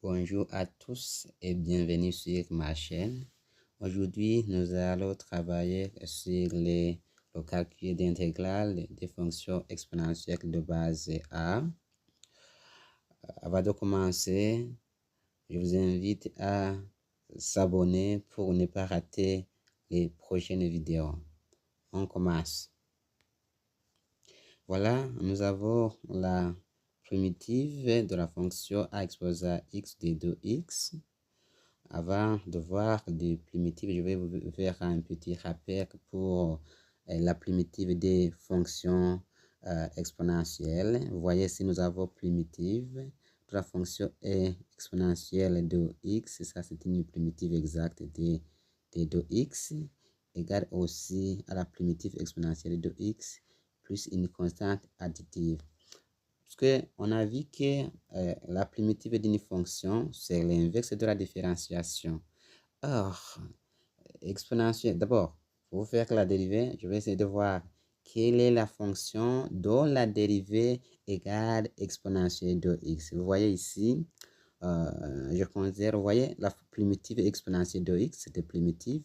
Bonjour à tous et bienvenue sur ma chaîne. Aujourd'hui, nous allons travailler sur le calcul d'intégrale des fonctions exponentielles de base A. Avant de commencer, je vous invite à s'abonner pour ne pas rater les prochaines vidéos. On commence. Voilà, nous avons la primitive de la fonction a exposée à x de 2x. Avant de voir les primitives, je vais vous faire un petit rappel pour la primitive des fonctions exponentielles. Vous voyez, si nous avons primitive de la fonction exponentielle de x, ça c'est une primitive exacte de 2x, égale aussi à la primitive exponentielle de x plus une constante additive. Parce qu'on a vu que la primitive d'une fonction, c'est l'inverse de la différenciation. Or, exponentielle, d'abord, pour faire la dérivée, je vais essayer de voir quelle est la fonction dont la dérivée égale exponentielle de x. Vous voyez ici, je considère, vous voyez, la primitive exponentielle de x, c'était primitive.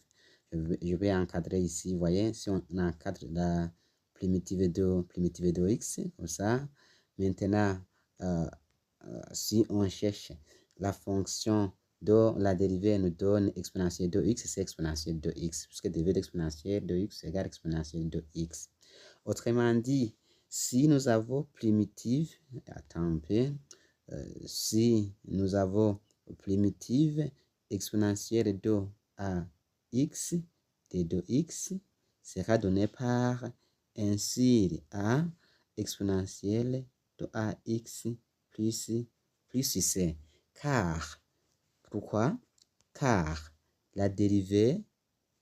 Je vais encadrer ici, vous voyez, si on encadre la primitive de x, comme ça. Maintenant, si on cherche la fonction dont la dérivée nous donne exponentielle de x, c'est exponentielle de x, puisque dérivée d'exponentielle de x égale exponentielle de x. Autrement dit, si nous avons primitive, attends un peu, si nous avons primitive exponentielle de ax de 2x sera donné par ainsi a exponentielle de ax plus c. Car, pourquoi? Car la dérivée,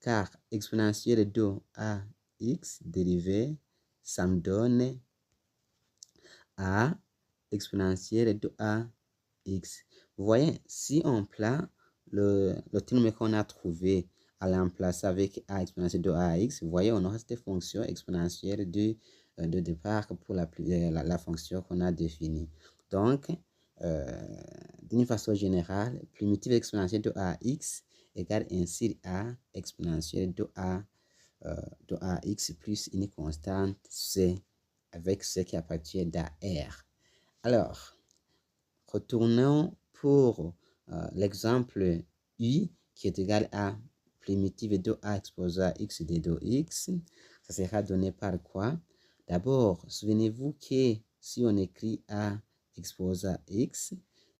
car exponentielle de ax dérivée, ça me donne a exponentielle de ax. Vous voyez, si on place le théorème qu'on a trouvé à l'emplacer avec a exponentielle de ax, vous voyez, on aura cette fonction exponentielle de départ pour la fonction qu'on a définie. Donc, d'une façon générale, primitive exponentielle de ax égale ainsi a exponentielle de ax plus une constante c avec ce qui appartient à R. Alors, retournons pour l'exemple u qui est égal à primitive de a exposée à x de 2x. Ça sera donné par quoi? D'abord, souvenez-vous que si on écrit a exposé à x,